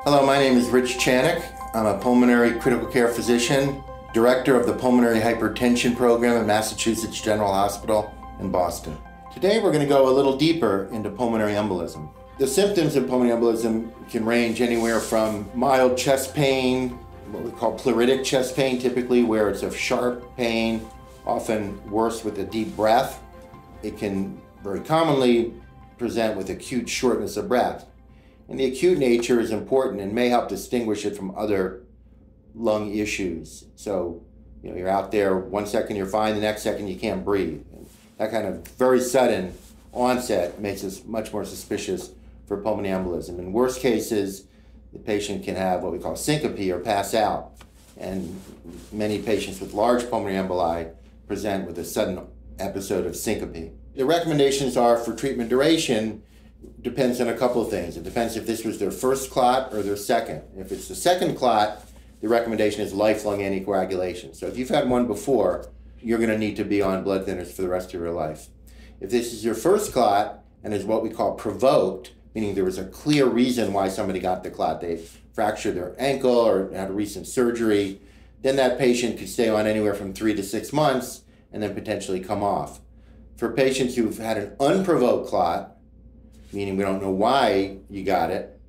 Hello, my name is Rich Channick. I'm a pulmonary critical care physician, director of the Pulmonary Hypertension program at Massachusetts General Hospital in Boston. Today we're going to go a little deeper into pulmonary embolism. The symptoms of pulmonary embolism can range anywhere from mild chest pain, what we call pleuritic chest pain typically, where it's a sharp pain, often worse with a deep breath. It can very commonly present with acute shortness of breath. And the acute nature is important and may help distinguish it from other lung issues. So, you're out there, 1 second you're fine, the next second you can't breathe. And that kind of very sudden onset makes us much more suspicious for pulmonary embolism. In worst cases, the patient can have what we call syncope or pass out. And many patients with large pulmonary emboli present with a sudden episode of syncope. The recommendations are for treatment duration depends on a couple of things. It depends if this was their first clot or their second. If it's the second clot, the recommendation is lifelong anticoagulation. So if you've had one before, you're going to need to be on blood thinners for the rest of your life. If this is your first clot and is what we call provoked, meaning there was a clear reason why somebody got the clot, they fractured their ankle or had a recent surgery, then that patient could stay on anywhere from 3 to 6 months and then potentially come off. For patients who've had an unprovoked clot, meaning we don't know why you got it,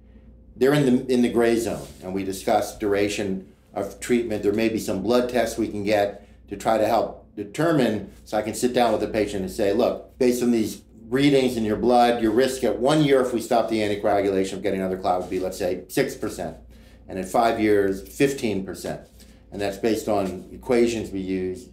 they're in the gray zone, and we discuss duration of treatment. There may be some blood tests we can get to try to help determine, so I can sit down with the patient and say, look, based on these readings in your blood, your risk at 1 year if we stop the anticoagulation of getting another clot would be, let's say, 6%, and at 5 years, 15%. And that's based on equations we use,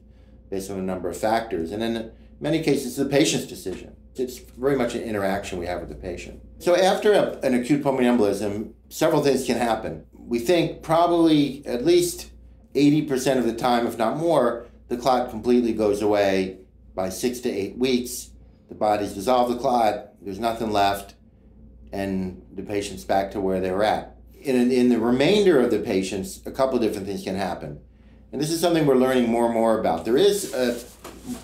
based on a number of factors. And then in many cases, it's the patient's decision. It's very much an interaction we have with the patient. So after an acute pulmonary embolism, several things can happen. We think probably at least 80% of the time, if not more, the clot completely goes away by 6 to 8 weeks. The body's dissolved the clot, there's nothing left, and the patient's back to where they were at. In the remainder of the patients, a couple of different things can happen. And this is something we're learning more and more about. There is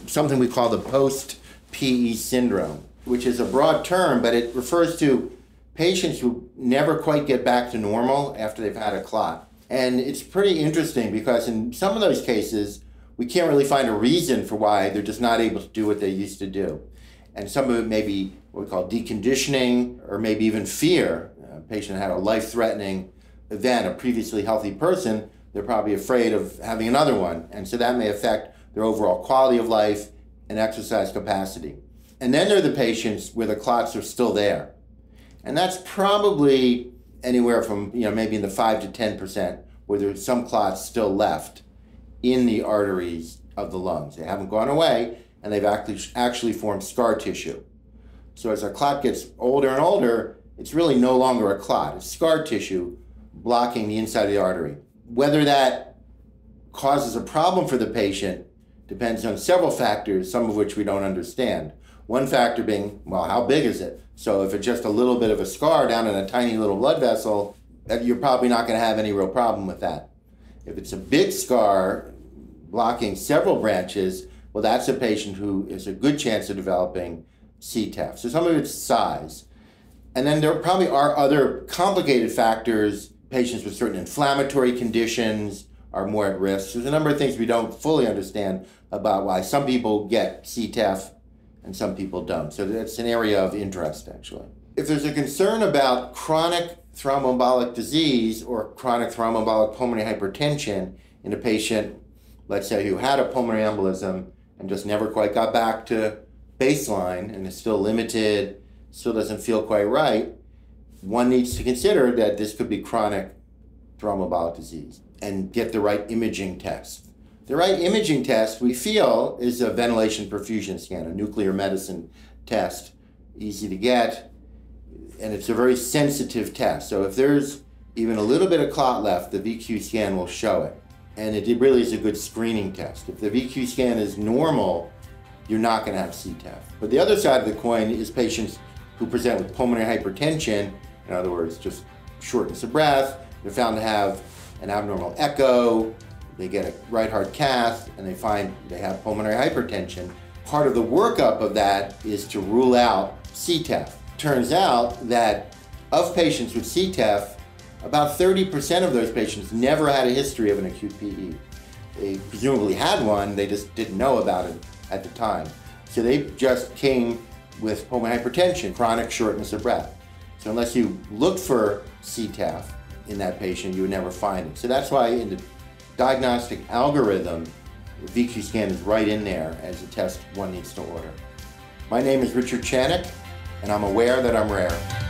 something we call the post-PE syndrome, which is a broad term, but it refers to patients who never quite get back to normal after they've had a clot. And it's pretty interesting because in some of those cases, we can't really find a reason for why they're just not able to do what they used to do. And some of it may be what we call deconditioning or maybe even fear. A patient had a life-threatening event, a previously healthy person, they're probably afraid of having another one. And so that may affect their overall quality of life and exercise capacity. And then there are the patients where the clots are still there. And that's probably anywhere from, maybe in the 5 to 10% where there's some clots still left in the arteries of the lungs. They haven't gone away, and they've actually formed scar tissue. So as a clot gets older and older, it's really no longer a clot. It's scar tissue blocking the inside of the artery. Whether that causes a problem for the patient depends on several factors, some of which we don't understand. One factor being, well, how big is it? So if it's just a little bit of a scar down in a tiny little blood vessel, you're probably not going to have any real problem with that. If it's a big scar blocking several branches, well, that's a patient who is a good chance of developing CTEPH. So some of it's size. And then there probably are other complicated factors. Patients with certain inflammatory conditions are more at risk. There's a number of things we don't fully understand about why some people get CTEPH and some people don't. So that's an area of interest, actually. If there's a concern about chronic thromboembolic disease or chronic thromboembolic pulmonary hypertension in a patient, let's say, who had a pulmonary embolism and just never quite got back to baseline and is still limited, still doesn't feel quite right, one needs to consider that this could be chronic thromboembolic disease and get the right imaging test. The right imaging test, we feel, is a ventilation perfusion scan, a nuclear medicine test, easy to get, and it's a very sensitive test. So if there's even a little bit of clot left, the VQ scan will show it. And it really is a good screening test. If the VQ scan is normal, you're not going to have CTEPH. But the other side of the coin is patients who present with pulmonary hypertension, in other words, just shortness of breath. They're found to have an abnormal echo, they get a right heart cath, and they find they have pulmonary hypertension. Part of the workup of that is to rule out CTEPH. Turns out that of patients with CTEPH, About 30% of those patients never had a history of an acute PE. They presumably had one, they just didn't know about it at the time. So they just came with pulmonary hypertension, chronic shortness of breath. So unless you looked for CTAF in that patient, you would never find it. So that's why in the diagnostic algorithm, the VQ scan is right in there as a test one needs to order. My name is Richard Channick, and I'm aware that I'm rare.